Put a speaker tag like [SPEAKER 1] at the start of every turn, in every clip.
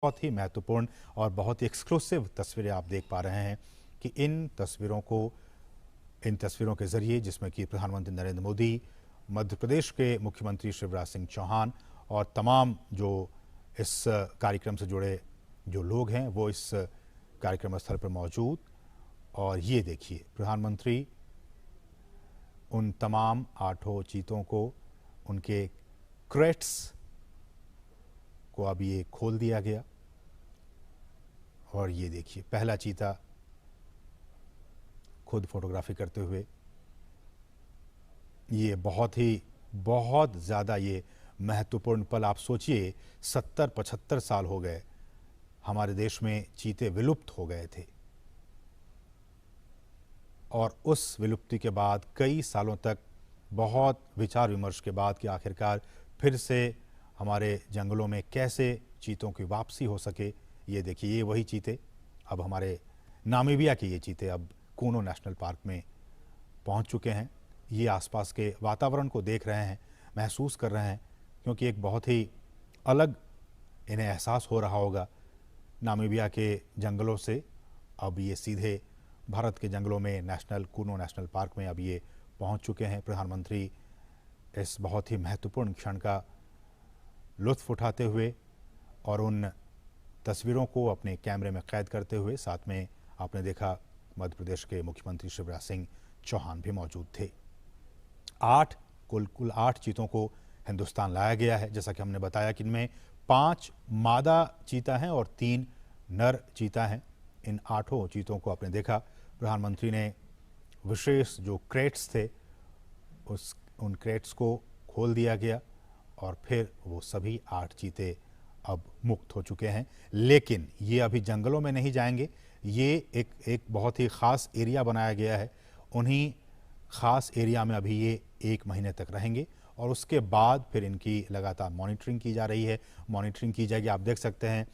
[SPEAKER 1] बहुत ही महत्वपूर्ण और बहुत ही एक्सक्लूसिव तस्वीरें आप देख पा रहे हैं कि इन तस्वीरों के जरिए जिसमें कि प्रधानमंत्री नरेंद्र मोदी, मध्य प्रदेश के मुख्यमंत्री शिवराज सिंह चौहान और तमाम जो इस कार्यक्रम से जुड़े जो लोग हैं वो इस कार्यक्रम स्थल पर मौजूद। और ये देखिए, प्रधानमंत्री उन तमाम 8 चीतों को, उनके क्रेट्स को अब ये खोल दिया गया। और ये देखिए, पहला चीता खुद फोटोग्राफी करते हुए। ये बहुत ज़्यादा ये महत्वपूर्ण पल। आप सोचिए, 70-75 साल हो गए हमारे देश में चीते विलुप्त हो गए थे, और उस विलुप्ति के बाद कई सालों तक बहुत विचार विमर्श के बाद कि आखिरकार फिर से हमारे जंगलों में कैसे चीतों की वापसी हो सके। ये देखिए, ये वही चीते, अब हमारे नामीबिया के ये चीते अब कूनो नेशनल पार्क में पहुंच चुके हैं। ये आसपास के वातावरण को देख रहे हैं, महसूस कर रहे हैं, क्योंकि एक बहुत ही अलग इन्हें एहसास हो रहा होगा नामीबिया के जंगलों से। अब ये सीधे भारत के जंगलों में कूनो नेशनल पार्क में अब ये पहुंच चुके हैं। प्रधानमंत्री इस बहुत ही महत्वपूर्ण क्षण का लुत्फ उठाते हुए और उन तस्वीरों को अपने कैमरे में कैद करते हुए, साथ में आपने देखा मध्य प्रदेश के मुख्यमंत्री शिवराज सिंह चौहान भी मौजूद थे। कुल 8 चीतों को हिंदुस्तान लाया गया है। जैसा कि हमने बताया कि इनमें 5 मादा चीता हैं और 3 नर चीता हैं। इन 8 चीतों को आपने देखा, प्रधानमंत्री ने विशेष जो क्रेट्स थे उन क्रेट्स को खोल दिया गया और फिर वो सभी 8 चीते अब मुक्त हो चुके हैं। लेकिन ये अभी जंगलों में नहीं जाएंगे, ये एक बहुत ही ख़ास एरिया बनाया गया है। उन्हीं ख़ास एरिया में अभी ये 1 महीने तक रहेंगे और उसके बाद फिर इनकी लगातार मॉनिटरिंग की जा रही है, मॉनिटरिंग की जाएगी। आप देख सकते हैं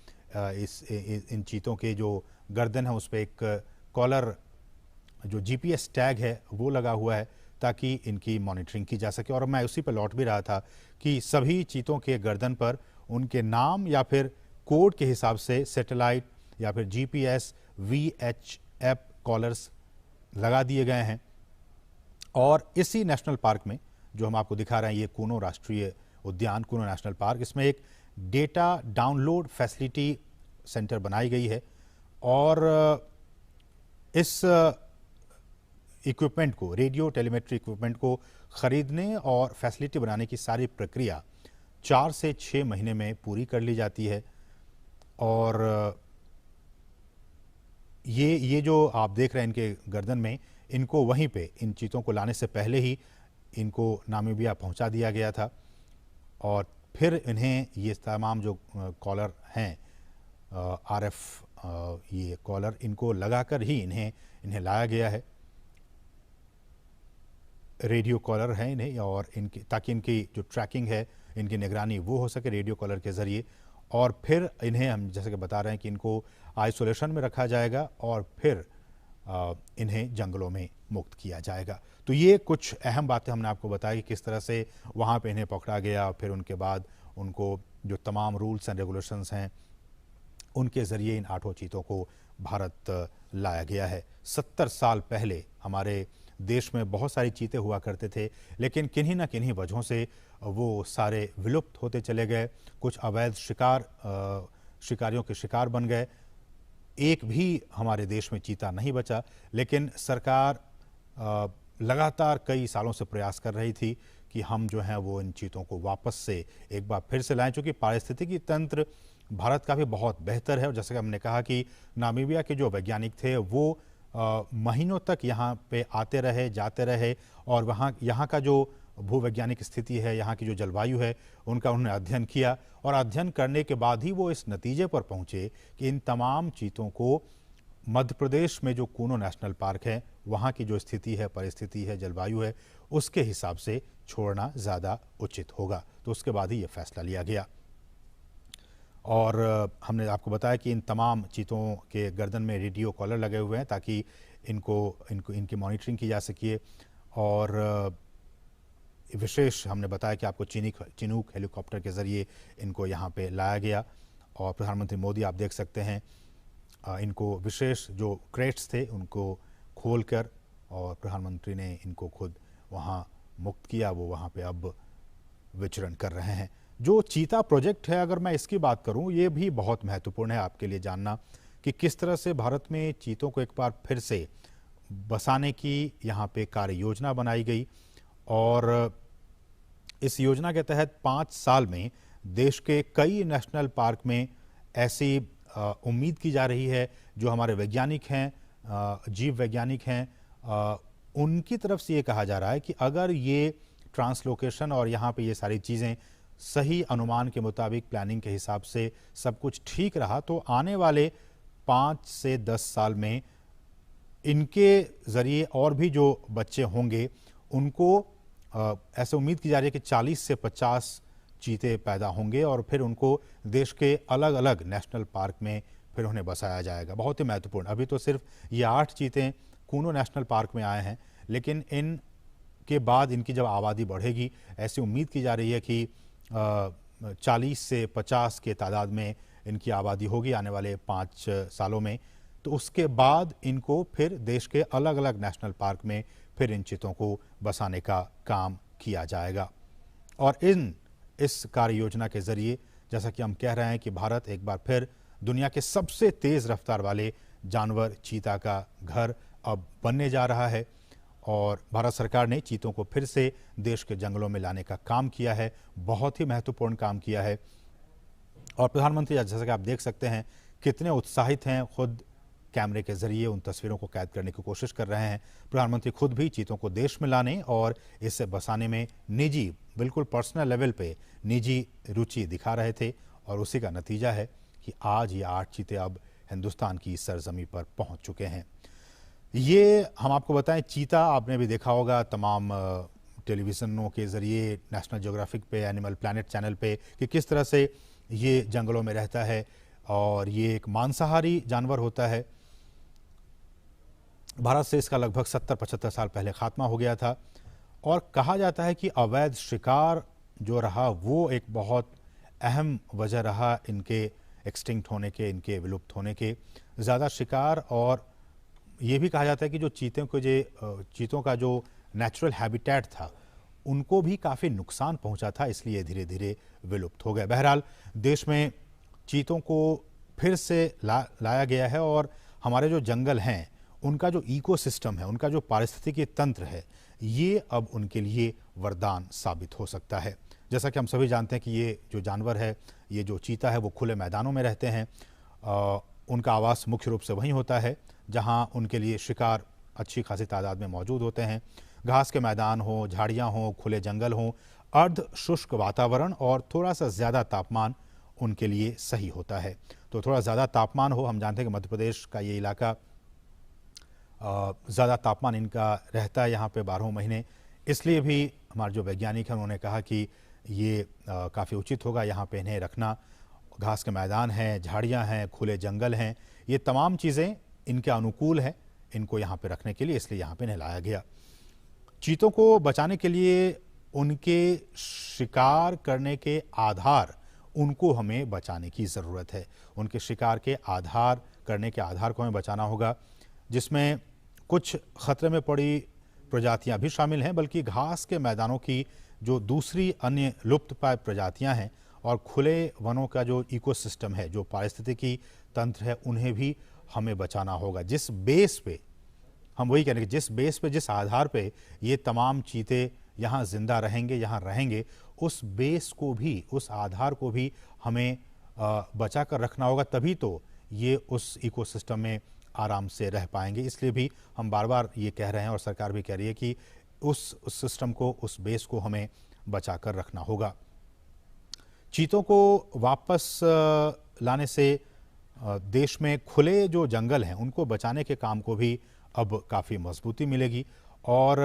[SPEAKER 1] इन चीतों के जो गर्दन है उस पर एक कॉलर, जो GPS टैग है वो लगा हुआ है, ताकि इनकी मॉनिटरिंग की जा सके। और मैं उसी पर लौट भी रहा था कि सभी चीतों के गर्दन पर उनके नाम या फिर कोड के हिसाब से सैटेलाइट या फिर GPS VHF कॉलर्स लगा दिए गए हैं। और इसी नेशनल पार्क में जो हम आपको दिखा रहे हैं, ये कूनो राष्ट्रीय उद्यान, कूनो नेशनल पार्क, इसमें एक डेटा डाउनलोड फैसिलिटी सेंटर बनाई गई है। और इस इक्विपमेंट को, रेडियो टेलीमेट्री इक्विपमेंट को खरीदने और फैसिलिटी बनाने की सारी प्रक्रिया 4 से 6 महीने में पूरी कर ली जाती है। और ये जो आप देख रहे हैं इनके गर्दन में, इनको वहीं पे इन चीतों को लाने से पहले ही इनको नामीबिया पहुंचा दिया गया था। और फिर इन्हें ये तमाम जो कॉलर हैं, RF ये कॉलर, इनको लगाकर ही इन्हें लाया गया है। रेडियो कॉलर है इन्हें, और इनकी ताकि इनकी जो ट्रैकिंग है, इनकी निगरानी वो हो सके रेडियो कॉलर के ज़रिए। और फिर इन्हें हम जैसे कि बता रहे हैं कि इनको आइसोलेशन में रखा जाएगा और फिर इन्हें जंगलों में मुक्त किया जाएगा। तो ये कुछ अहम बातें हमने आपको बताई, किस तरह से वहाँ पे इन्हें पकड़ा गया, फिर उनके बाद उनको जो तमाम रूल्स एंड रेगुलेशंस हैं उनके ज़रिए इन 8 चीतों को भारत लाया गया है। 70 साल पहले हमारे देश में बहुत सारी चीते हुआ करते थे, लेकिन किन्हीं ना किन्हीं वजहों से वो सारे विलुप्त होते चले गए। कुछ अवैध शिकारियों के शिकार बन गए। एक भी हमारे देश में चीता नहीं बचा। लेकिन सरकार लगातार कई सालों से प्रयास कर रही थी कि हम जो हैं वो इन चीतों को वापस से एक बार फिर से लाएं, चूँकि पारिस्थितिकी तंत्र भारत का भी बहुत बेहतर है। और जैसे कि हमने कहा कि नामीबिया के जो वैज्ञानिक थे वो महीनों तक यहाँ पे आते रहे, जाते रहे, और यहाँ का जो भूवैज्ञानिक स्थिति है, यहाँ की जो जलवायु है, उनका उन्होंने अध्ययन किया। और अध्ययन करने के बाद ही वो इस नतीजे पर पहुँचे कि इन तमाम चीतों को मध्य प्रदेश में जो कूनो नेशनल पार्क है, वहाँ की जो स्थिति है, परिस्थिति है, जलवायु है, उसके हिसाब से छोड़ना ज़्यादा उचित होगा। तो उसके बाद ही ये फैसला लिया गया। और हमने आपको बताया कि इन तमाम चीतों के गर्दन में रेडियो कॉलर लगे हुए हैं ताकि इनकी मॉनिटरिंग की जा सके। और विशेष हमने बताया कि आपको चिनूक हेलीकॉप्टर के ज़रिए इनको यहाँ पे लाया गया। और प्रधानमंत्री मोदी आप देख सकते हैं इनको विशेष जो क्रेट्स थे उनको खोलकर और प्रधानमंत्री ने इनको खुद वहाँ मुक्त किया, वो वहाँ पे अब विचरण कर रहे हैं। जो चीता प्रोजेक्ट है, अगर मैं इसकी बात करूं, ये भी बहुत महत्वपूर्ण है आपके लिए जानना कि किस तरह से भारत में चीतों को एक बार फिर से बसाने की यहाँ पे कार्य योजना बनाई गई और इस योजना के तहत 5 साल में देश के कई नेशनल पार्क में ऐसी उम्मीद की जा रही है, जो हमारे वैज्ञानिक हैं, जीव वैज्ञानिक हैं, उनकी तरफ से ये कहा जा रहा है कि अगर ये ट्रांसलोकेशन और यहाँ पे ये सारी चीज़ें सही अनुमान के मुताबिक प्लानिंग के हिसाब से सब कुछ ठीक रहा तो आने वाले 5 से 10 साल में इनके ज़रिए और भी जो बच्चे होंगे उनको ऐसे उम्मीद की जा रही है कि 40 से 50 चीते पैदा होंगे और फिर उनको देश के अलग अलग नेशनल पार्क में फिर उन्हें बसाया जाएगा। बहुत ही महत्वपूर्ण, अभी तो सिर्फ ये 8 चीते कूनो नेशनल पार्क में आए हैं, लेकिन इन के बाद इनकी जब आबादी बढ़ेगी, ऐसी उम्मीद की जा रही है कि 40 से 50 के तादाद में इनकी आबादी होगी आने वाले 5 सालों में। तो उसके बाद इनको फिर देश के अलग अलग नेशनल पार्क में फिर इन चीतों को बसाने का काम किया जाएगा। और इस कार्य योजना के ज़रिए जैसा कि हम कह रहे हैं कि भारत एक बार फिर दुनिया के सबसे तेज़ रफ्तार वाले जानवर चीता का घर अब बनने जा रहा है और भारत सरकार ने चीतों को फिर से देश के जंगलों में लाने का काम किया है, बहुत ही महत्वपूर्ण काम किया है। और प्रधानमंत्री जैसा कि आप देख सकते हैं कितने उत्साहित हैं, खुद कैमरे के जरिए उन तस्वीरों को कैद करने की कोशिश कर रहे हैं। प्रधानमंत्री खुद भी चीतों को देश में लाने और इसे बसाने में निजी, बिल्कुल पर्सनल लेवल पे निजी रुचि दिखा रहे थे और उसी का नतीजा है कि आज ये 8 चीते अब हिंदुस्तान की सरजमी पर पहुंच चुके हैं। ये हम आपको बताएं, चीता आपने भी देखा होगा तमाम टेलीविज़नों के ज़रिए, नेशनल ज्योग्राफिक पे, एनिमल प्लैनेट चैनल पे, कि किस तरह से ये जंगलों में रहता है और ये एक मांसाहारी जानवर होता है। भारत से इसका लगभग 70-75 साल पहले खात्मा हो गया था और कहा जाता है कि अवैध शिकार जो रहा वो एक बहुत अहम वजह रहा इनके एक्सटिंक्ट होने के, इनके विलुप्त होने के। ज़्यादा शिकार और ये भी कहा जाता है कि जो चीतों का जो नेचुरल हैबिटेट था उनको भी काफ़ी नुकसान पहुंचा था, इसलिए धीरे धीरे विलुप्त हो गए। बहरहाल देश में चीतों को फिर से लाया गया है और हमारे जो जंगल हैं उनका जो इकोसिस्टम है, उनका जो पारिस्थितिकी तंत्र है, ये अब उनके लिए वरदान साबित हो सकता है। जैसा कि हम सभी जानते हैं कि ये जो जानवर है, ये जो चीता है, वो खुले मैदानों में रहते हैं। उनका आवास मुख्य रूप से वहीं होता है जहां उनके लिए शिकार अच्छी खासी तादाद में मौजूद होते हैं। घास के मैदान हो, झाड़ियां हो, खुले जंगल हो, अर्ध शुष्क वातावरण और थोड़ा सा ज़्यादा तापमान उनके लिए सही होता है। तो थोड़ा ज़्यादा तापमान हो, हम जानते हैं कि मध्य प्रदेश का ये इलाका ज़्यादा तापमान इनका रहता है यहाँ पे 12 महीने, इसलिए भी हमारे जो वैज्ञानिक हैं उन्होंने कहा कि ये काफ़ी उचित होगा यहाँ पे इन्हें रखना। घास के मैदान हैं, झाड़ियाँ हैं, खुले जंगल हैं, ये तमाम चीज़ें इनके अनुकूल हैं इनको यहाँ पे रखने के लिए, इसलिए यहाँ पे इन्हें लाया गया। चीतों को बचाने के लिए उनके शिकार करने के आधार, उनको हमें बचाने की ज़रूरत है। उनके शिकार के आधार करने के आधार को हमें बचाना होगा, जिसमें कुछ खतरे में पड़ी प्रजातियां भी शामिल हैं, बल्कि घास के मैदानों की जो दूसरी अन्य लुप्त प्राय प्रजातियां हैं और खुले वनों का जो इकोसिस्टम है, जो पारिस्थितिकी तंत्र है, उन्हें भी हमें बचाना होगा। जिस बेस पे हम वही कह रहे हैं कि जिस बेस पे, जिस आधार पे ये तमाम चीते यहाँ जिंदा रहेंगे, यहाँ रहेंगे, उस बेस को भी, उस आधार को भी हमें बचा कर रखना होगा, तभी तो ये उस इकोसिस्टम में आराम से रह पाएंगे। इसलिए भी हम बार बार ये कह रहे हैं और सरकार भी कह रही है कि उस सिस्टम को, उस बेस को हमें बचा कर रखना होगा। चीतों को वापस लाने से देश में खुले जो जंगल हैं उनको बचाने के काम को भी अब काफ़ी मजबूती मिलेगी। और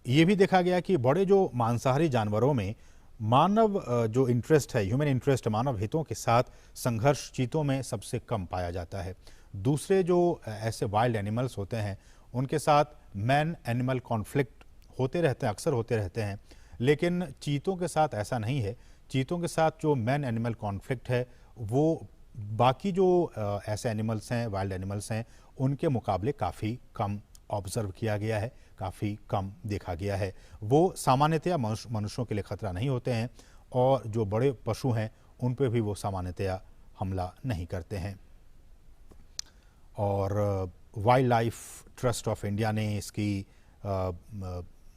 [SPEAKER 1] ये भी देखा गया कि बड़े जो मांसाहारी जानवरों में मानव जो इंटरेस्ट है, ह्यूमन इंटरेस्ट, मानव हितों के साथ संघर्ष चीतों में सबसे कम पाया जाता है। दूसरे जो ऐसे वाइल्ड एनिमल्स होते हैं उनके साथ मैन एनिमल कॉन्फ्लिक्ट होते रहते हैं, अक्सर होते रहते हैं, लेकिन चीतों के साथ ऐसा नहीं है। चीतों के साथ जो मैन एनिमल कॉन्फ्लिक्ट है वो बाकी जो ऐसे एनिमल्स हैं, वाइल्ड एनिमल्स हैं, उनके मुकाबले काफ़ी कम ऑब्जर्व किया गया है, काफ़ी कम देखा गया है। वो सामान्यतया मनुष्यों के लिए खतरा नहीं होते हैं और जो बड़े पशु हैं उन पे भी वो सामान्यतया हमला नहीं करते हैं। और wild life trust of India ने इसकी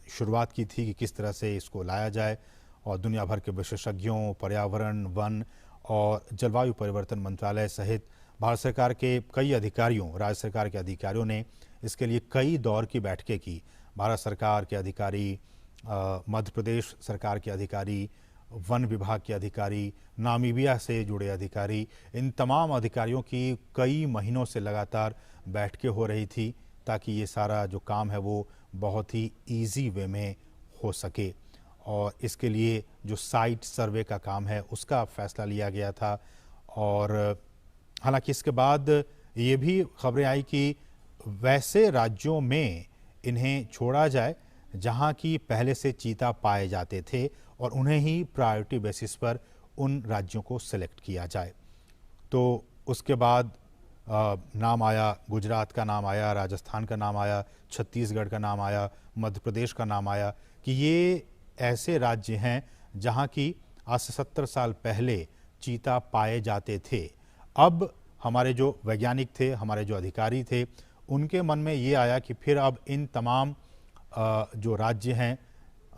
[SPEAKER 1] शुरुआत की थी कि किस तरह से इसको लाया जाए, और दुनिया भर के विशेषज्ञों, पर्यावरण, वन और जलवायु परिवर्तन मंत्रालय सहित भारत सरकार के कई अधिकारियों, राज्य सरकार के अधिकारियों ने इसके लिए कई दौर की बैठकें की। भारत सरकार के अधिकारी, मध्य प्रदेश सरकार के अधिकारी, वन विभाग के अधिकारी, नामीबिया से जुड़े अधिकारी, इन तमाम अधिकारियों की कई महीनों से लगातार बैठकें हो रही थी ताकि ये सारा जो काम है वो बहुत ही इजी वे में हो सके। और इसके लिए जो साइट सर्वे का काम है उसका फैसला लिया गया था। और हालांकि इसके बाद ये भी खबरें आई कि वैसे राज्यों में इन्हें छोड़ा जाए जहां की पहले से चीता पाए जाते थे और उन्हें ही प्रायोरिटी बेसिस पर उन राज्यों को सेलेक्ट किया जाए। तो उसके बाद नाम आया, गुजरात का नाम आया, राजस्थान का नाम आया, छत्तीसगढ़ का नाम आया, मध्य प्रदेश का नाम आया कि ये ऐसे राज्य हैं जहां की आज से 70 साल पहले चीता पाए जाते थे। अब हमारे जो वैज्ञानिक थे, हमारे जो अधिकारी थे, उनके मन में ये आया कि फिर अब इन तमाम जो राज्य हैं,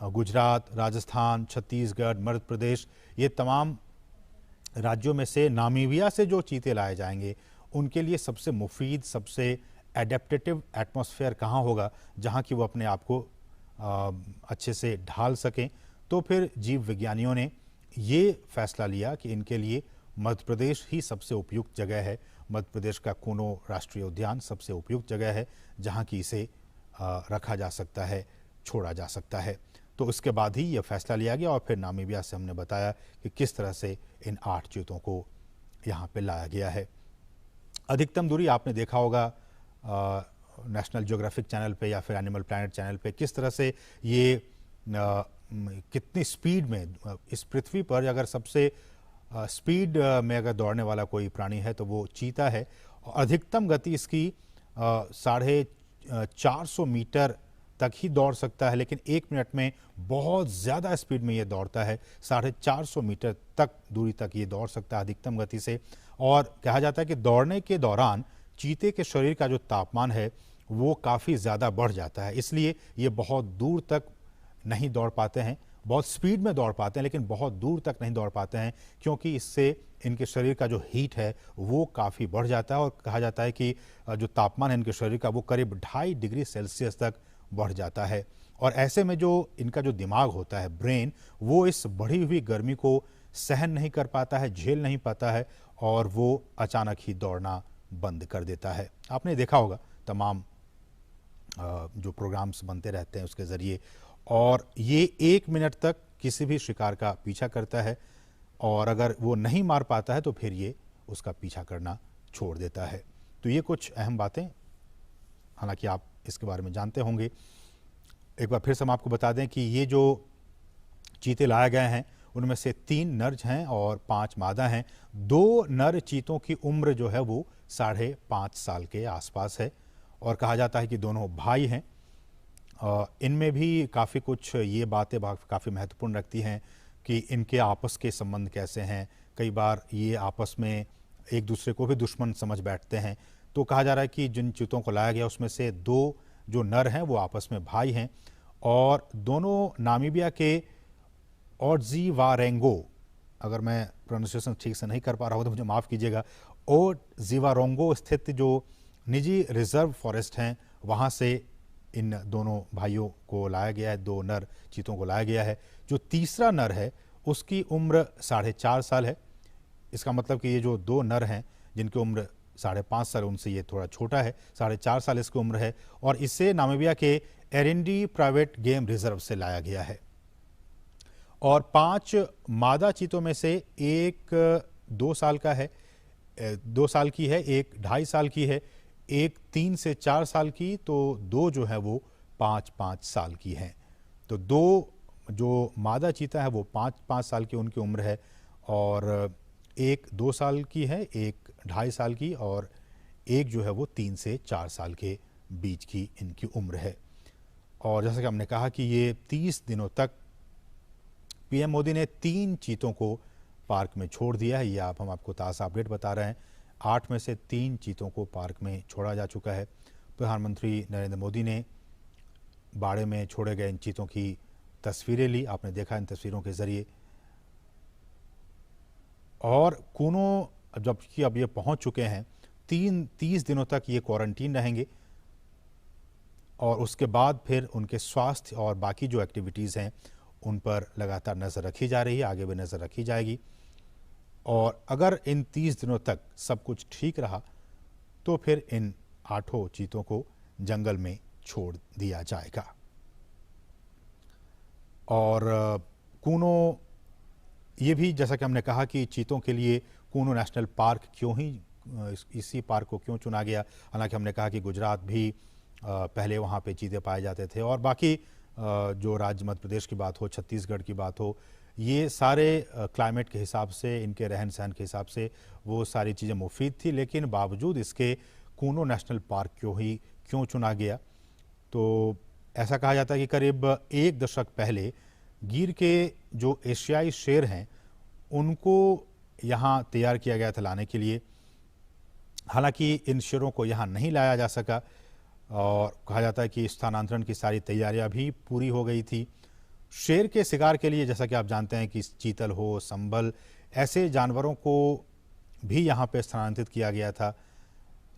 [SPEAKER 1] गुजरात, राजस्थान, छत्तीसगढ़, मध्य प्रदेश, ये तमाम राज्यों में से नामीबिया से जो चीते लाए जाएंगे उनके लिए सबसे मुफीद, सबसे एडेप्टेटिव एटमॉस्फेयर कहाँ होगा जहाँ कि वो अपने आप को अच्छे से ढाल सकें। तो फिर जीव विज्ञानियों ने ये फैसला लिया कि इनके लिए मध्य प्रदेश ही सबसे उपयुक्त जगह है। मध्य प्रदेश का कूनो राष्ट्रीय उद्यान सबसे उपयुक्त जगह है जहाँ की इसे रखा जा सकता है, छोड़ा जा सकता है। तो उसके बाद ही यह फैसला लिया गया और फिर नामीबिया से हमने बताया कि किस तरह से इन 8 चीतों को यहाँ पे लाया गया है। अधिकतम दूरी आपने देखा होगा नेशनल ज्योग्राफिक चैनल पे या फिर एनिमल प्लैनेट चैनल पे, किस तरह से ये कितनी स्पीड में इस पृथ्वी पर अगर सबसे स्पीड में अगर दौड़ने वाला कोई प्राणी है तो वो चीता है। अधिकतम गति इसकी 450 मीटर तक ही दौड़ सकता है, लेकिन 1 मिनट में बहुत ज़्यादा स्पीड में ये दौड़ता है। 450 मीटर तक दूरी तक ये दौड़ सकता है अधिकतम गति से। और कहा जाता है कि दौड़ने के दौरान चीते के शरीर का जो तापमान है वो काफ़ी ज़्यादा बढ़ जाता है, इसलिए ये बहुत दूर तक नहीं दौड़ पाते हैं। बहुत स्पीड में दौड़ पाते हैं लेकिन बहुत दूर तक नहीं दौड़ पाते हैं, क्योंकि इससे इनके शरीर का जो हीट है वो काफ़ी बढ़ जाता है। और कहा जाता है कि जो तापमान है इनके शरीर का वो करीब 2.5 डिग्री सेल्सियस तक बढ़ जाता है। और ऐसे में जो इनका जो दिमाग होता है, ब्रेन, वो इस बढ़ी हुई गर्मी को सहन नहीं कर पाता है, झेल नहीं पाता है और वो अचानक ही दौड़ना बंद कर देता है। आपने देखा होगा तमाम जो प्रोग्राम्स बनते रहते हैं उसके ज़रिए, और ये 1 मिनट तक किसी भी शिकार का पीछा करता है और अगर वो नहीं मार पाता है तो फिर ये उसका पीछा करना छोड़ देता है। तो ये कुछ अहम बातें, हालांकि आप इसके बारे में जानते होंगे। एक बार फिर से हम आपको बता दें कि ये जो चीते लाए गए हैं उनमें से 3 नर हैं और 5 मादा हैं। 2 नर चीतों की उम्र जो है वो 5.5 साल के आसपास है और कहा जाता है कि दोनों भाई हैं। इनमें भी काफ़ी कुछ ये बातें काफ़ी महत्वपूर्ण रखती हैं कि इनके आपस के संबंध कैसे हैं। कई बार ये आपस में एक दूसरे को भी दुश्मन समझ बैठते हैं। तो कहा जा रहा है कि जिन चीतों को लाया गया उसमें से 2 जो नर हैं वो आपस में भाई हैं और दोनों नामीबिया के ओडजीवारेंगो, अगर मैं प्रोनाउंसिएशन ठीक से नहीं कर पा रहा हूँ तो मुझे माफ़ कीजिएगा, ओडजीवारेंगो स्थित जो निजी रिजर्व फॉरेस्ट हैं वहाँ से इन दोनों भाइयों को लाया गया है। 2 नर चीतों को लाया गया है। जो तीसरा नर है उसकी उम्र 4.5 साल है। इसका मतलब कि ये जो 2 नर हैं जिनकी उम्र 5.5 साल, उनसे ये थोड़ा छोटा है, 4.5 साल इसकी उम्र है और इसे नामीबिया के एरिंडी प्राइवेट गेम रिजर्व से लाया गया है। और 5 मादा चीतों में से एक 2 साल का है, 2 साल की है, एक 2.5 साल की है, एक 3 से 4 साल की, तो 2 जो है वो 5-5 साल की हैं। तो 2 जो मादा चीता है वो 5-5 साल की उनकी उम्र है और एक 2 साल की है, एक 2.5 साल की और एक जो है वो 3 से 4 साल के बीच की इनकी उम्र है। और जैसा कि हमने कहा कि ये 30 दिनों तक पीएम मोदी ने 3 चीतों को पार्क में छोड़ दिया है। ये हम आपको ताज़ा अपडेट बता रहे हैं। 8 में से 3 चीतों को पार्क में छोड़ा जा चुका है। प्रधानमंत्री नरेंद्र मोदी ने बाड़े में छोड़े गए इन चीतों की तस्वीरें ली, आपने देखा इन तस्वीरों के ज़रिए। और कूनो जबकि अब ये पहुंच चुके हैं, 30 दिनों तक ये क्वारंटीन रहेंगे और उसके बाद फिर उनके स्वास्थ्य और बाकी जो एक्टिविटीज़ हैं उन पर लगातार नज़र रखी जा रही है, आगे भी नज़र रखी जाएगी। और अगर इन 30 दिनों तक सब कुछ ठीक रहा तो फिर इन 8 चीतों को जंगल में छोड़ दिया जाएगा। और कूनो ये भी जैसा कि हमने कहा कि चीतों के लिए कूनो नेशनल पार्क क्यों ही इसी पार्क को क्यों चुना गया। हालांकि हमने कहा कि गुजरात भी पहले वहाँ पे चीते पाए जाते थे और बाकी जो राज्य मध्य प्रदेश की बात हो, छत्तीसगढ़ की बात हो, ये सारे क्लाइमेट के हिसाब से, इनके रहन सहन के हिसाब से वो सारी चीज़ें मुफीद थी। लेकिन बावजूद इसके कूनो नेशनल पार्क क्यों चुना गया, तो ऐसा कहा जाता है कि करीब 1 दशक पहले गिर के जो एशियाई शेर हैं उनको यहाँ तैयार किया गया था लाने के लिए। हालांकि इन शेरों को यहाँ नहीं लाया जा सका और कहा जाता है कि स्थानांतरण की सारी तैयारियां भी पूरी हो गई थी। शेर के शिकार के लिए जैसा कि आप जानते हैं कि चीतल हो, संभल, ऐसे जानवरों को भी यहाँ पे स्थानांतरित किया गया था।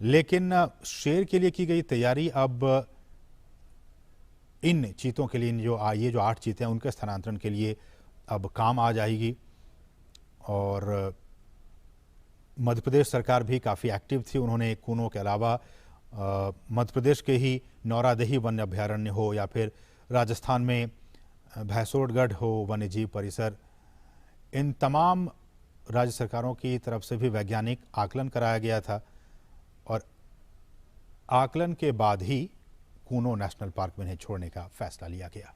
[SPEAKER 1] लेकिन शेर के लिए की गई तैयारी अब इन चीतों के लिए, ये जो 8 चीते हैं उनके स्थानांतरण के लिए अब काम आ जाएगी। और मध्य प्रदेश सरकार भी काफ़ी एक्टिव थी। उन्होंने कूनो के अलावा मध्य प्रदेश के ही नौरादेही वन्य अभ्यारण्य हो या फिर राजस्थान में भैंसोड़गढ़ हो वन्य जीव परिसर, इन तमाम राज्य सरकारों की तरफ से भी वैज्ञानिक आकलन कराया गया था और आकलन के बाद ही कूनो नेशनल पार्क में इन्हें छोड़ने का फैसला लिया गया।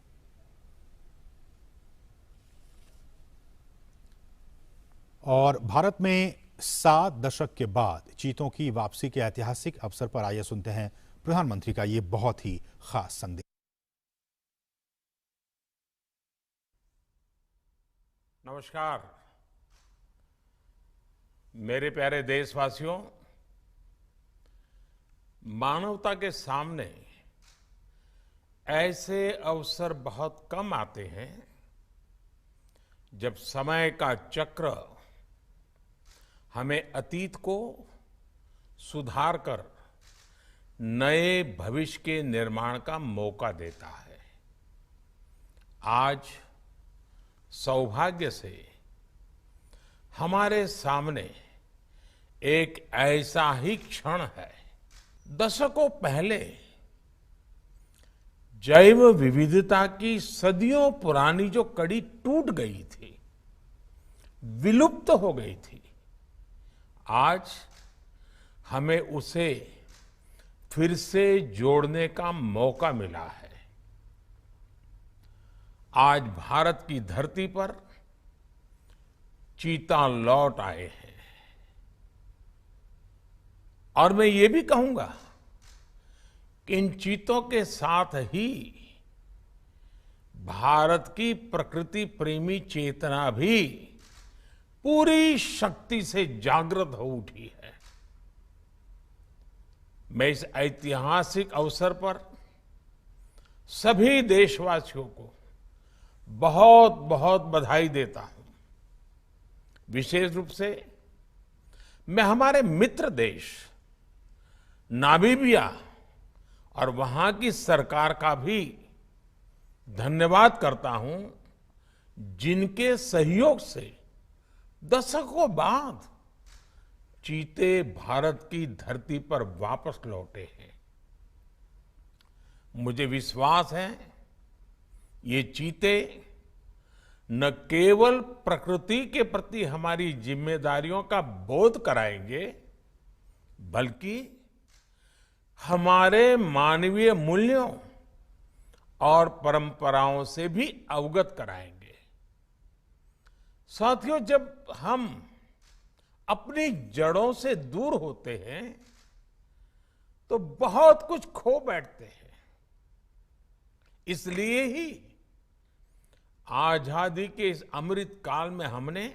[SPEAKER 1] और भारत में 7 दशक के बाद चीतों की वापसी के ऐतिहासिक अवसर पर आइए सुनते हैं प्रधानमंत्री का ये बहुत ही खास संदेश।
[SPEAKER 2] नमस्कार मेरे प्यारे देशवासियों, मानवता के सामने ऐसे अवसर बहुत कम आते हैं जब समय का चक्र हमें अतीत को सुधार कर नए भविष्य के निर्माण का मौका देता है। आज सौभाग्य से हमारे सामने एक ऐसा ही क्षण है। दशकों पहले जैव विविधता की सदियों पुरानी जो कड़ी टूट गई थी, विलुप्त हो गई थी, आज हमें उसे फिर से जोड़ने का मौका मिला है। आज भारत की धरती पर चीता लौट आए हैं और मैं ये भी कहूंगा कि इन चीतों के साथ ही भारत की प्रकृति प्रेमी चेतना भी पूरी शक्ति से जागृत हो उठी है। मैं इस ऐतिहासिक अवसर पर सभी देशवासियों को बहुत बहुत बधाई देता हूं। विशेष रूप से मैं हमारे मित्र देश नामीबिया और वहां की सरकार का भी धन्यवाद करता हूं, जिनके सहयोग से दशकों बाद चीते भारत की धरती पर वापस लौटे हैं। मुझे विश्वास है ये चीते न केवल प्रकृति के प्रति हमारी जिम्मेदारियों का बोध कराएंगे, बल्कि हमारे मानवीय मूल्यों और परंपराओं से भी अवगत कराएंगे। साथियों, जब हम अपनी जड़ों से दूर होते हैं तो बहुत कुछ खो बैठते हैं। इसलिए ही आजादी के इस अमृत काल में हमने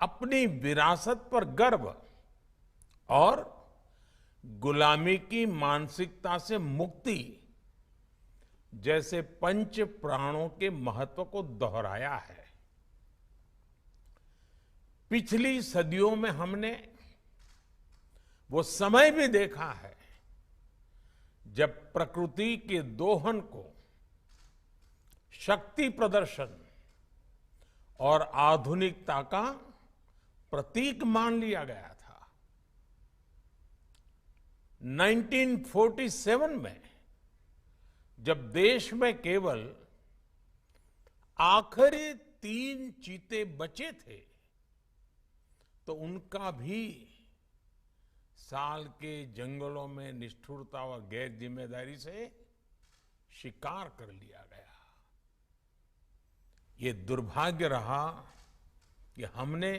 [SPEAKER 2] अपनी विरासत पर गर्व और गुलामी की मानसिकता से मुक्ति जैसे पंच प्राणों के महत्व को दोहराया है। पिछली सदियों में हमने वो समय भी देखा है जब प्रकृति के दोहन को शक्ति प्रदर्शन और आधुनिकता का प्रतीक मान लिया गया था। 1947 में जब देश में केवल आखिरी 3 चीते बचे थे तो उनका भी साल के जंगलों में निष्ठुरता और गैर जिम्मेदारी से शिकार कर लिया गया। ये दुर्भाग्य रहा कि हमने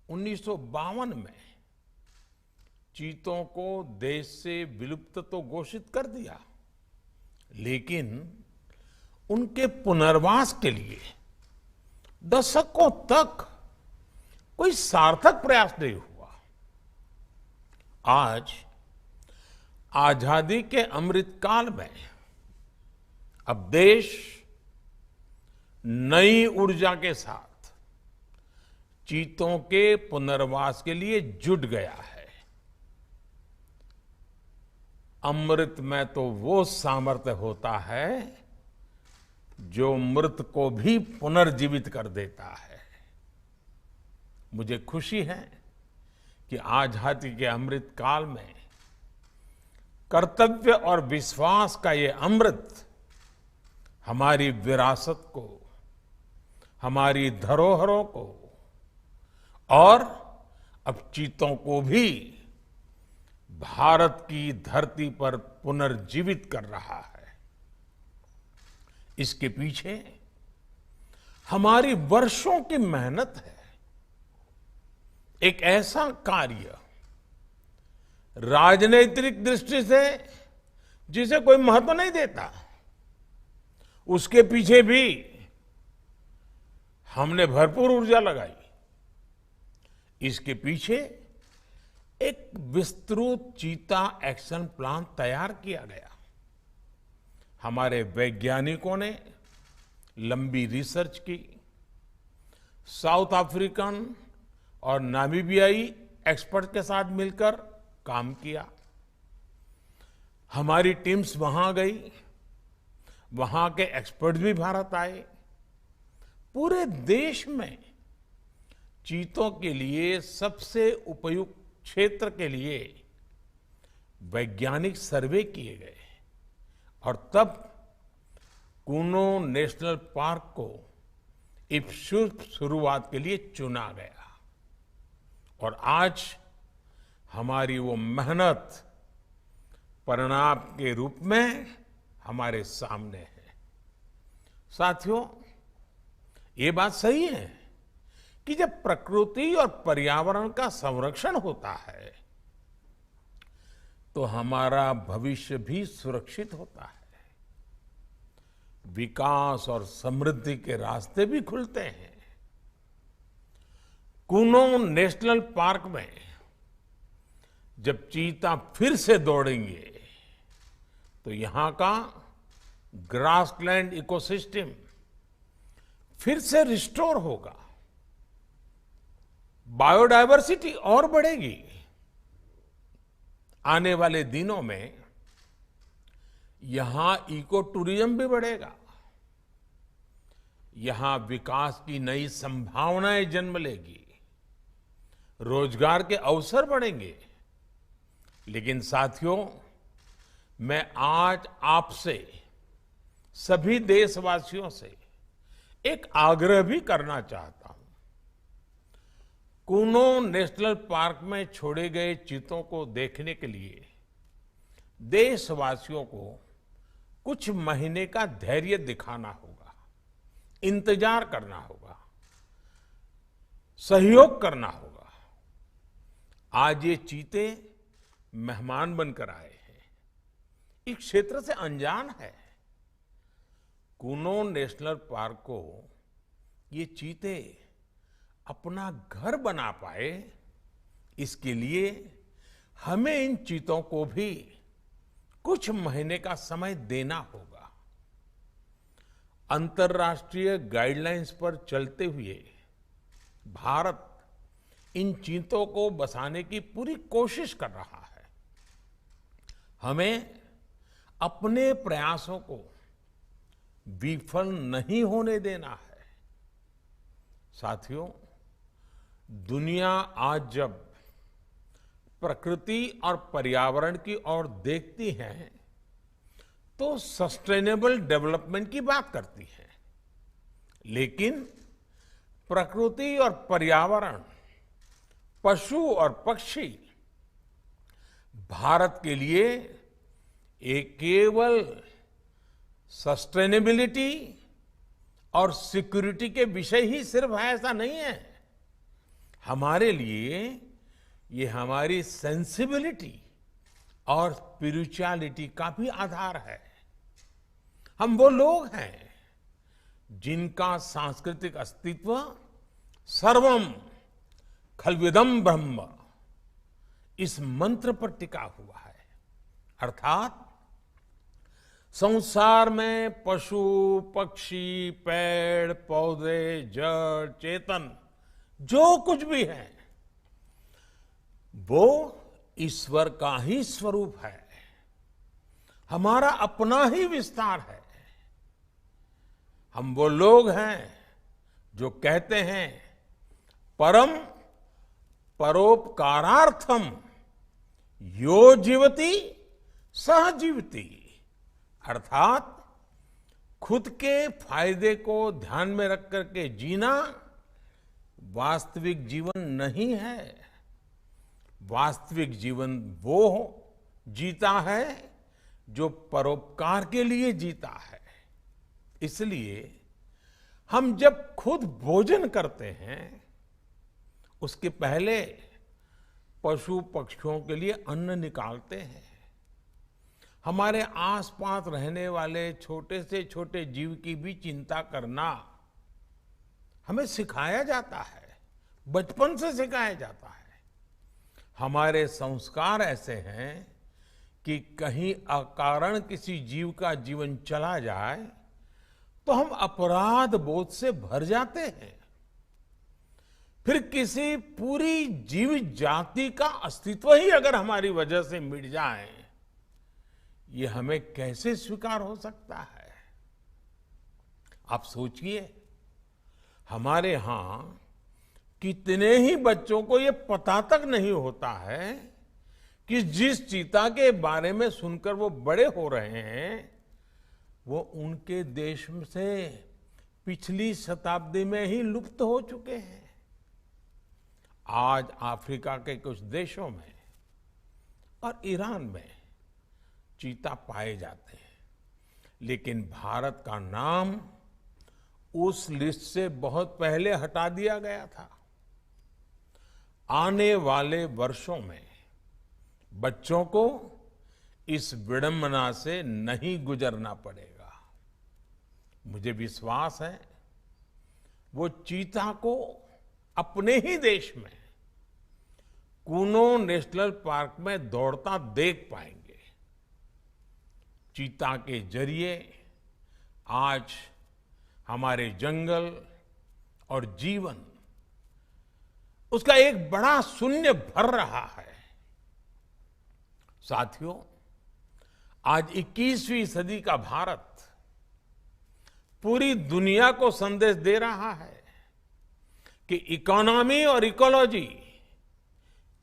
[SPEAKER 2] 1952 में चीतों को देश से विलुप्त तो घोषित कर दिया, लेकिन उनके पुनर्वास के लिए दशकों तक कोई सार्थक प्रयास नहीं हुआ। आज आजादी के अमृत काल में अब देश नई ऊर्जा के साथ चीतों के पुनर्वास के लिए जुट गया है। अमृत में तो वो सामर्थ्य होता है जो मृत को भी पुनर्जीवित कर देता है। मुझे खुशी है कि आजादी के अमृत काल में कर्तव्य और विश्वास का ये अमृत हमारी विरासत को, हमारी धरोहरों को और अब चीतों को भी भारत की धरती पर पुनर्जीवित कर रहा है। इसके पीछे हमारी वर्षों की मेहनत है। एक ऐसा कार्य राजनीतिक दृष्टि से जिसे कोई महत्व नहीं देता, उसके पीछे भी हमने भरपूर ऊर्जा लगाई। इसके पीछे एक विस्तृत चीता एक्शन प्लान तैयार किया गया। हमारे वैज्ञानिकों ने लंबी रिसर्च की, साउथ अफ्रीकन और नामीबियाई एक्सपर्ट के साथ मिलकर काम किया। हमारी टीम्स वहां गई, वहां के एक्सपर्ट भी भारत आए। पूरे देश में चीतों के लिए सबसे उपयुक्त क्षेत्र के लिए वैज्ञानिक सर्वे किए गए और तब कूनो नेशनल पार्क को इस शुभ शुरुआत के लिए चुना गया। और आज हमारी वो मेहनत परिणाम के रूप में हमारे सामने है। साथियों, ये बात सही है कि जब प्रकृति और पर्यावरण का संरक्षण होता है तो हमारा भविष्य भी सुरक्षित होता है, विकास और समृद्धि के रास्ते भी खुलते हैं। कूनो नेशनल पार्क में जब चीता फिर से दौड़ेंगे तो यहां का ग्रासलैंड इकोसिस्टम फिर से रिस्टोर होगा, बायोडायवर्सिटी और बढ़ेगी। आने वाले दिनों में यहां इको टूरिज्म भी बढ़ेगा, यहां विकास की नई संभावनाएं जन्म लेगी, रोजगार के अवसर बढ़ेंगे। लेकिन साथियों, मैं आज आपसे सभी देशवासियों से एक आग्रह भी करना चाहता हूं। कूनो नेशनल पार्क में छोड़े गए चीतों को देखने के लिए देशवासियों को कुछ महीने का धैर्य दिखाना होगा, इंतजार करना होगा। सहयोग करना होगा। आज ये चीते मेहमान बनकर आए हैं, इस क्षेत्र से अनजान है। कूनो नेशनल पार्क को ये चीते अपना घर बना पाए, इसके लिए हमें इन चीतों को भी कुछ महीने का समय देना होगा। अंतर्राष्ट्रीय गाइडलाइंस पर चलते हुए भारत इन चीतों को बसाने की पूरी कोशिश कर रहा है। हमें अपने प्रयासों को विफल नहीं होने देना है। साथियों, दुनिया आज जब प्रकृति और पर्यावरण की ओर देखती है तो सस्टेनेबल डेवलपमेंट की बात करती है, लेकिन प्रकृति और पर्यावरण, पशु और पक्षी भारत के लिए एक केवल सस्टेनेबिलिटी और सिक्योरिटी के विषय ही सिर्फ है ऐसा नहीं है। हमारे लिए ये हमारी सेंसिबिलिटी और स्पिरिचुअलिटी का भी आधार है। हम वो लोग हैं जिनका सांस्कृतिक अस्तित्व सर्वम खल्विदम ब्रह्म इस मंत्र पर टिका हुआ है। अर्थात संसार में पशु, पक्षी, पेड़, पौधे, जड़, चेतन जो कुछ भी है वो ईश्वर का ही स्वरूप है, हमारा अपना ही विस्तार है। हम वो लोग हैं जो कहते हैं परम परोपकारार्थम यो जीवति सह जीवति, अर्थात खुद के फायदे को ध्यान में रख करके जीना वास्तविक जीवन नहीं है। वास्तविक जीवन वो जीता है जो परोपकार के लिए जीता है। इसलिए हम जब खुद भोजन करते हैं उसके पहले पशु पक्षियों के लिए अन्न निकालते हैं। हमारे आसपास रहने वाले छोटे से छोटे जीव की भी चिंता करना हमें सिखाया जाता है, बचपन से सिखाया जाता है। हमारे संस्कार ऐसे हैं कि कहीं अकारण किसी जीव का जीवन चला जाए तो हम अपराध बोध से भर जाते हैं। फिर किसी पूरी जीव जाति का अस्तित्व ही अगर हमारी वजह से मिट जाए, ये हमें कैसे स्वीकार हो सकता है? आप सोचिए, हमारे यहां कितने ही बच्चों को ये पता तक नहीं होता है कि जिस चीता के बारे में सुनकर वो बड़े हो रहे हैं वो उनके देश से पिछली शताब्दी में ही लुप्त हो चुके हैं। आज अफ्रीका के कुछ देशों में और ईरान में चीता पाए जाते हैं, लेकिन भारत का नाम उस लिस्ट से बहुत पहले हटा दिया गया था। आने वाले वर्षों में बच्चों को इस विडंबना से नहीं गुजरना पड़ेगा। मुझे विश्वास है वो चीता को अपने ही देश में कूनो नेशनल पार्क में दौड़ता देख पाएंगे। चीता के जरिए आज हमारे जंगल और जीवन उसका एक बड़ा शून्य भर रहा है। साथियों, आज 21वीं सदी का भारत पूरी दुनिया को संदेश दे रहा है कि इकोनॉमी और इकोलॉजी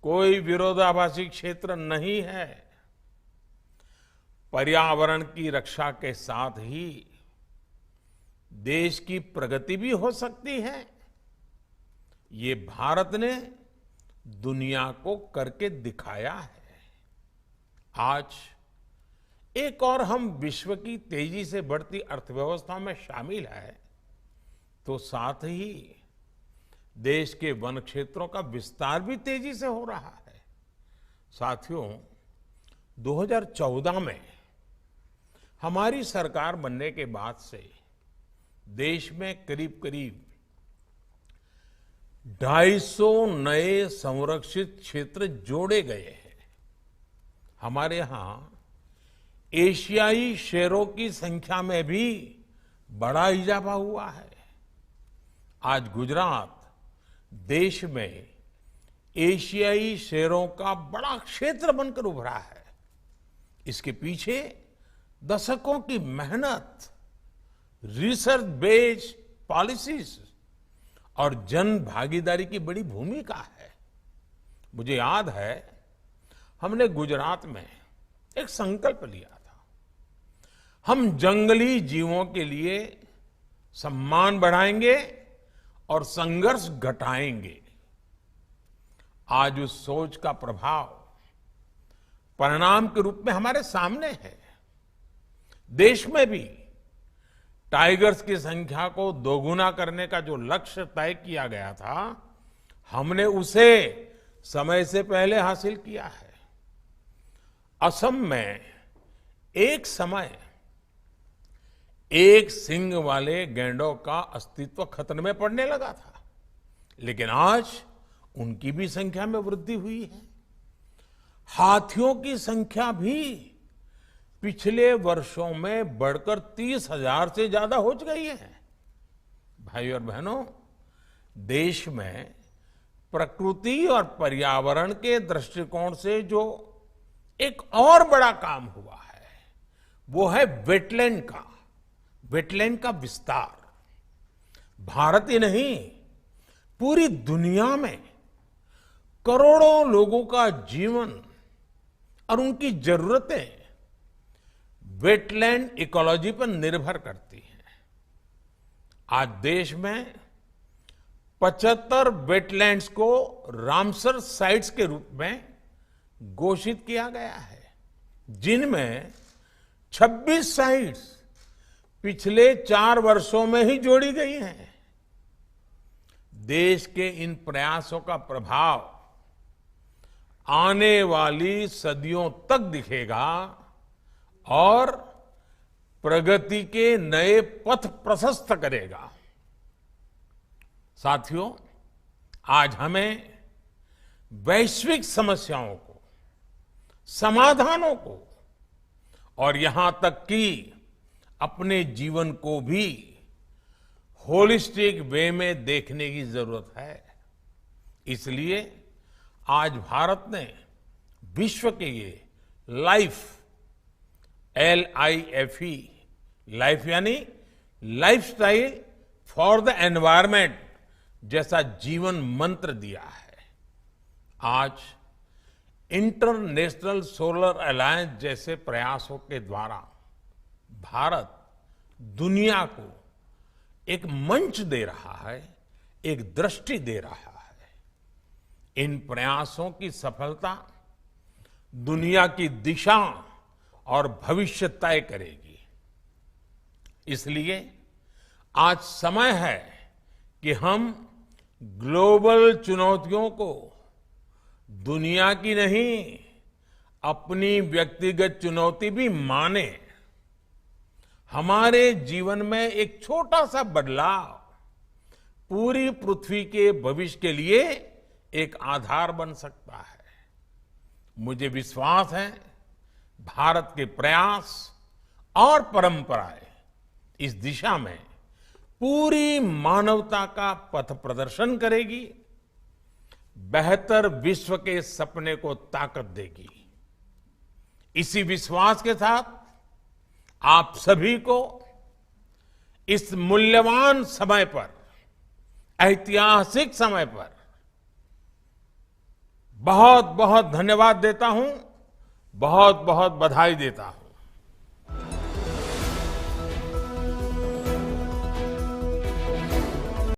[SPEAKER 2] कोई विरोधाभासी क्षेत्र नहीं है। पर्यावरण की रक्षा के साथ ही देश की प्रगति भी हो सकती है। ये भारत ने दुनिया को करके दिखाया है। आज एक और हम विश्व की तेजी से बढ़ती अर्थव्यवस्था में शामिल है, तो साथ ही देश के वन क्षेत्रों का विस्तार भी तेजी से हो रहा है। साथियों, 2014 में हमारी सरकार बनने के बाद से देश में करीब करीब 250 नए संरक्षित क्षेत्र जोड़े गए हैं। हमारे यहां एशियाई शेरों की संख्या में भी बड़ा इजाफा हुआ है। आज गुजरात देश में एशियाई शेरों का बड़ा क्षेत्र बनकर उभरा है। इसके पीछे दशकों की मेहनत, रिसर्च बेस्ड पॉलिसीज और जन भागीदारी की बड़ी भूमिका है। मुझे याद है, हमने गुजरात में एक संकल्प लिया था, हम जंगली जीवों के लिए सम्मान बढ़ाएंगे और संघर्ष घटाएंगे। आज उस सोच का प्रभाव परिणाम के रूप में हमारे सामने है। देश में भी टाइगर्स की संख्या को दोगुना करने का जो लक्ष्य तय किया गया था, हमने उसे समय से पहले हासिल किया है। असम में एक समय एक सींग वाले गैंडों का अस्तित्व खतरे में पड़ने लगा था, लेकिन आज उनकी भी संख्या में वृद्धि हुई है। हाथियों की संख्या भी पिछले वर्षों में बढ़कर 30,000 से ज्यादा हो गई है। भाई और बहनों, देश में प्रकृति और पर्यावरण के दृष्टिकोण से जो एक और बड़ा काम हुआ है, वो है वेटलैंड का विस्तार। भारत ही नहीं, पूरी दुनिया में करोड़ों लोगों का जीवन और उनकी जरूरतें वेटलैंड इकोलॉजी पर निर्भर करती हैं। आज देश में 75 वेटलैंड्स को रामसर साइट्स के रूप में घोषित किया गया है, जिनमें 26 साइट्स पिछले 4 वर्षों में ही जोड़ी गई हैं। देश के इन प्रयासों का प्रभाव आने वाली सदियों तक दिखेगा और प्रगति के नए पथ प्रशस्त करेगा। साथियों, आज हमें वैश्विक समस्याओं को, समाधानों को और यहां तक कि अपने जीवन को भी होलिस्टिक वे में देखने की जरूरत है। इसलिए आज भारत ने विश्व के ये LIFE, लाइफ यानी लाइफस्टाइल फॉर द एनवायरमेंट जैसा जीवन मंत्र दिया है। आज इंटरनेशनल सोलर अलायंस जैसे प्रयासों के द्वारा भारत दुनिया को एक मंच दे रहा है, एक दृष्टि दे रहा है। इन प्रयासों की सफलता दुनिया की दिशा और भविष्य तय करेगी। इसलिए आज समय है कि हम ग्लोबल चुनौतियों को दुनिया की नहीं, अपनी व्यक्तिगत चुनौती भी माने। हमारे जीवन में एक छोटा सा बदलाव पूरी पृथ्वी के भविष्य के लिए एक आधार बन सकता है। मुझे विश्वास है, भारत के प्रयास और परंपराएं इस दिशा में पूरी मानवता का पथ प्रदर्शन करेगी, बेहतर विश्व के सपने को ताकत देगी। इसी विश्वास के साथ आप सभी को इस मूल्यवान समय पर, ऐतिहासिक समय पर बहुत बहुत धन्यवाद देता हूं, बहुत बहुत बधाई देता हूं।